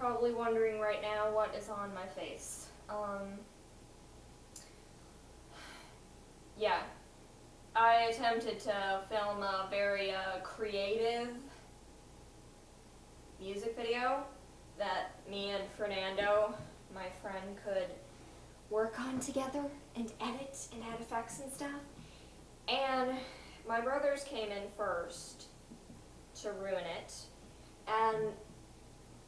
probably wondering right now what is on my face. Yeah. I attempted to film a very creative music video that me and Fernando, my friend, could work on together and edit and add effects and stuff. And my brothers came in first to ruin it. And,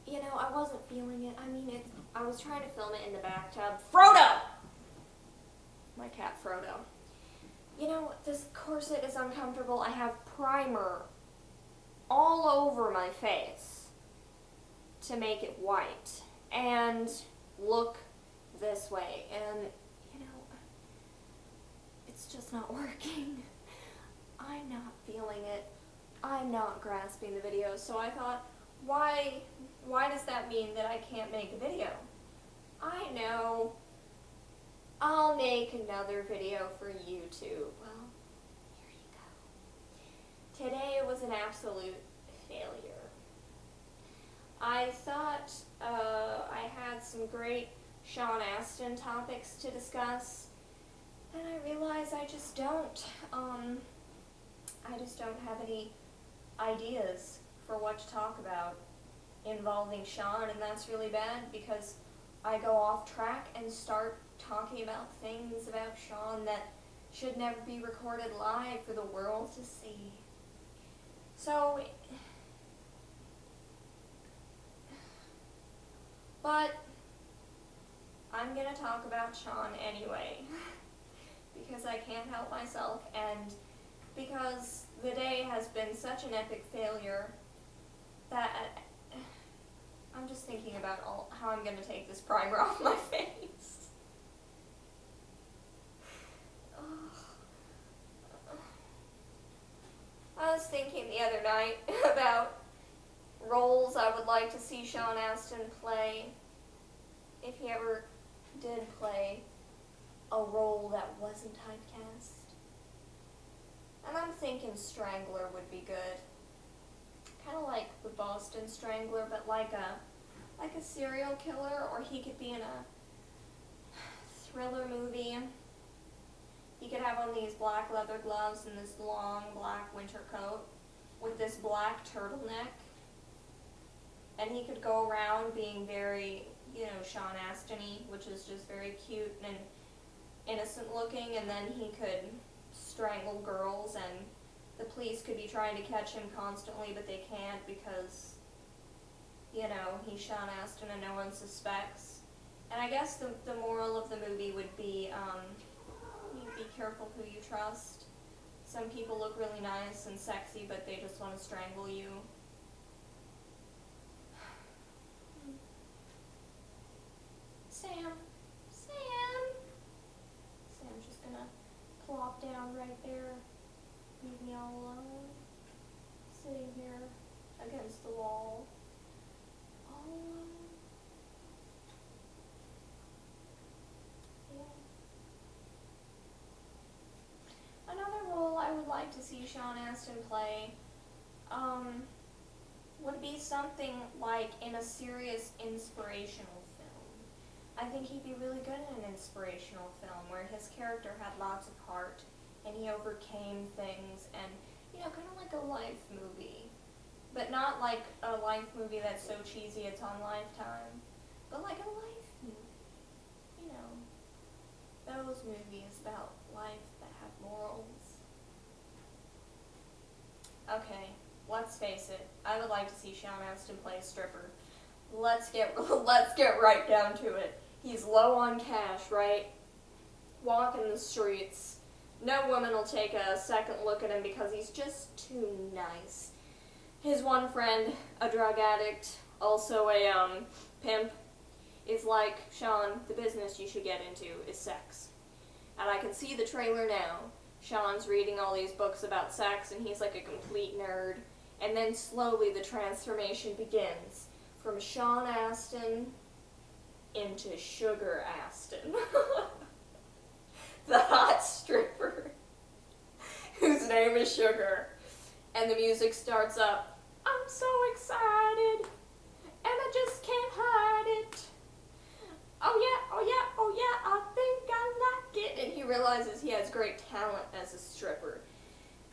you know, I wasn't feeling it. I mean, I was trying to film it in the bathtub. Frodo! My cat Frodo. You know, this corset is uncomfortable. I have primer all over my face to make it white and look this way. And, you know, it's just not working. I'm not feeling it. I'm not grasping the video. So I thought, why does that mean that I can't make a video? I know. I'll make another video for YouTube. Well, here you go. Today was an absolute failure. I thought I had some great Sean Astin topics to discuss, and I realized I just don't. I just don't have any ideas for what to talk about involving Sean, and that's really bad because I go off track and start talking about things about Sean that should never be recorded live for the world to see. So, but I'm gonna talk about Sean anyway, because I can't help myself, and because the day has been such an epic failure that I'm just thinking about how I'm gonna take this primer off my face. I was thinking the other night about roles I would like to see Sean Astin play, if he ever did play a role that wasn't typecast. And I'm thinking Strangler would be good. Kind of like the Boston Strangler, but like a serial killer, or he could be in a thriller movie. He could have on these black leather gloves and this long black winter coat with this black turtleneck. And he could go around being very, you know, Sean Astin-y, which is just very cute and innocent looking, and then he could strangle girls, and the police could be trying to catch him constantly, but they can't because, you know, he's Sean Astin and no one suspects. And I guess the moral of the movie would be, be careful who you trust. Some people look really nice and sexy, but they just want to strangle you. Sam's just gonna plop down right there, leave me all alone, sitting here against the wall, all alone. Another role I would like to see Sean Astin play would be something like in a serious inspirational film. I think he'd be really good in an inspirational film where his character had lots of heart and he overcame things, and, you know, kind of like a life movie. But not like a life movie that's so cheesy it's on Lifetime, but like a life movie. You know, those movies about life that have morals. Okay, let's face it. I would like to see Sean Astin play a stripper. Let's get right down to it. He's low on cash, right? Walking the streets. No woman will take a second look at him because he's just too nice. His one friend, a drug addict, also a pimp, is like, Sean, the business you should get into is sex. And I can see the trailer now. Sean's reading all these books about sex, and he's like a complete nerd. And then slowly the transformation begins. From Sean Astin into Sugar Astin. The hot stripper whose name is Sugar. And the music starts up. I'm so excited, and I just can't hide. realizes he has great talent as a stripper.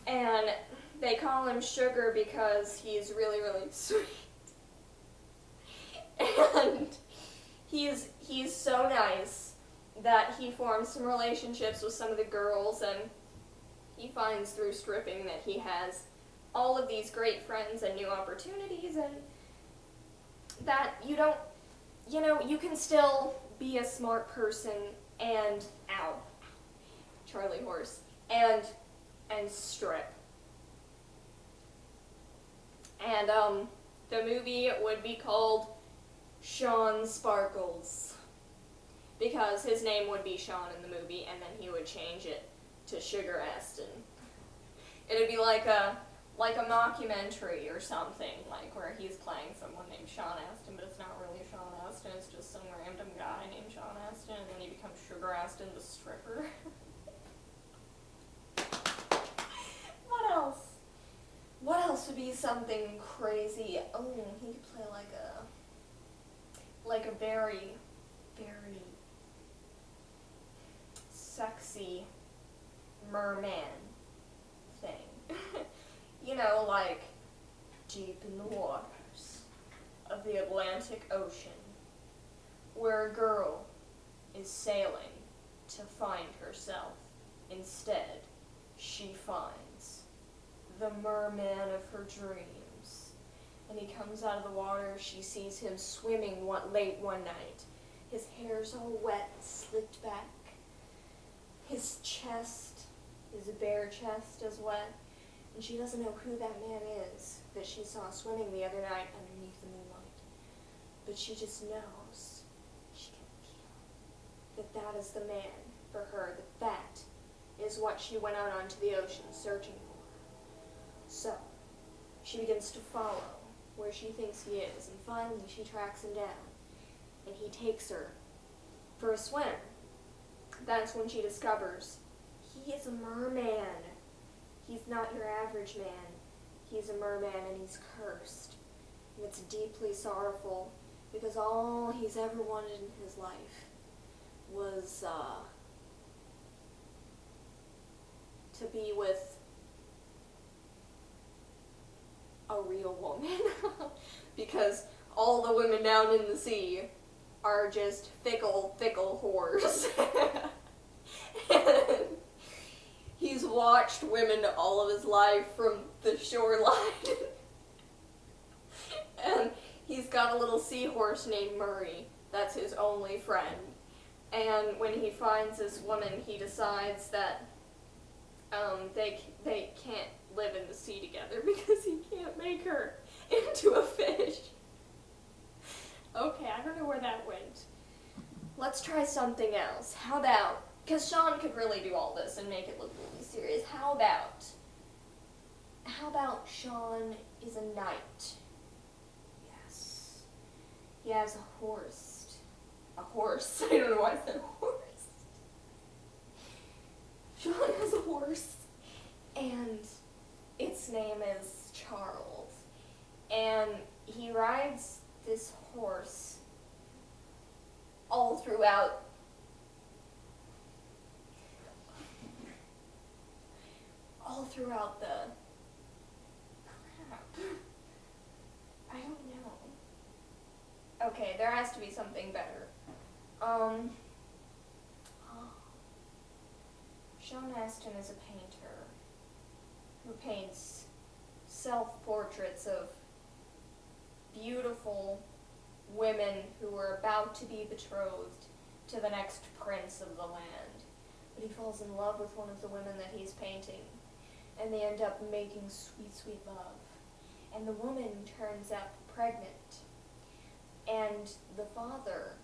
And they call him Sugar because he's really, really sweet. And he's so nice that he forms some relationships with some of the girls, and he finds through stripping that he has all of these great friends and new opportunities, and that you can still be a smart person and, Charlie horse, and strip. And, the movie would be called Sean Sparkles, because his name would be Sean in the movie, and then he would change it to Sugar Astin. It'd be like a mockumentary or something, like where he's playing someone named Sean Astin, but it's not really Sean Astin, it's just some random guy named Sean Astin, and then he becomes Sugar Astin the stripper. What else would be something crazy? Oh, he could play like a very, very sexy merman thing. Like deep in the waters of the Atlantic Ocean, where a girl is sailing to find herself. Instead, she finds the merman of her dreams. And he comes out of the water, she sees him swimming late one night. His hair's all wet and slicked back. His bare chest is wet. And she doesn't know who that man is that she saw swimming the other night underneath the moonlight. But she just knows, she can feel, that is the man for her, that is what she went out onto the ocean searching for. So, she begins to follow where she thinks he is, and finally she tracks him down, and he takes her for a swim. That's when she discovers he is a merman. He's not your average man. He's a merman, and he's cursed. And it's deeply sorrowful, because all he's ever wanted in his life was to be with a real woman. Because all the women down in the sea are just fickle whores. And he's watched women all of his life from the shoreline. And he's got a little seahorse named Murray. That's his only friend. And when he finds this woman, he decides that they can't live in the sea together because he can't make her into a fish. Okay, I don't know where that went. Let's try something else. How about, because Sean could really do all this and make it look really serious, how about Sean is a knight? Yes. He has a horse. A horse. I don't know why I said horse. Sean has a horse, and its name is Charles. And he rides this horse all throughout the crap. I don't know. Okay, there has to be something better. Sean Astin is a painter who paints self-portraits of beautiful women who are about to be betrothed to the next prince of the land. But he falls in love with one of the women that he's painting, and they end up making sweet, sweet love. And the woman turns out pregnant, and the father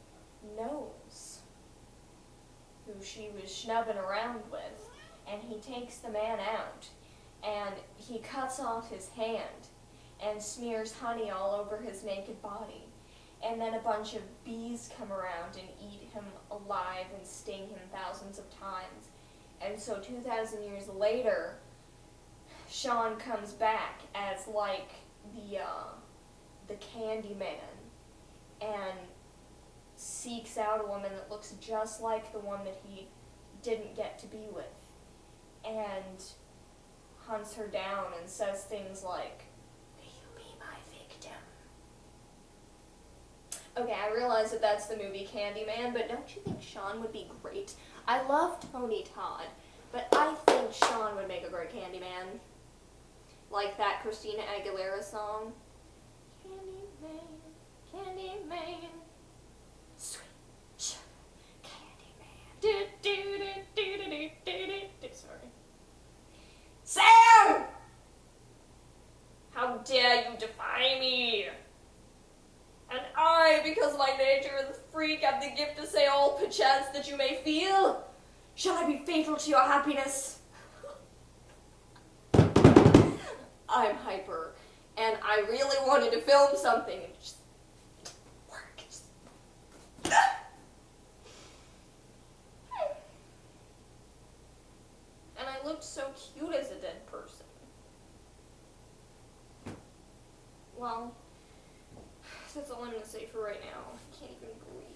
knows who she was schnubbing around with, and he takes the man out, and he cuts off his hand and smears honey all over his naked body. And then a bunch of bees come around and eat him alive and sting him thousands of times. And so 2,000 years later, Sean comes back as like the candy man, and seeks out a woman that looks just like the one that he didn't get to be with, and hunts her down and says things like, "Will you be my victim?" Okay, I realize that that's the movie Candyman, but don't you think Sean would be great? I love Tony Todd, but I think Sean would make a great Candyman. Like that Christina Aguilera song. Candyman, Candyman, sweet sugar Candyman. Do, do, do, do, do, do, do, do. Sorry. Sam! How dare you defy me? And I, because my nature is a freak, have the gift to say all perchance that you may feel. Shall I be fatal to your happiness? I'm hyper, and I really wanted to film something, and it just worked. And I looked so cute as a dead person. Well, that's all I'm gonna say for right now. I can't even breathe.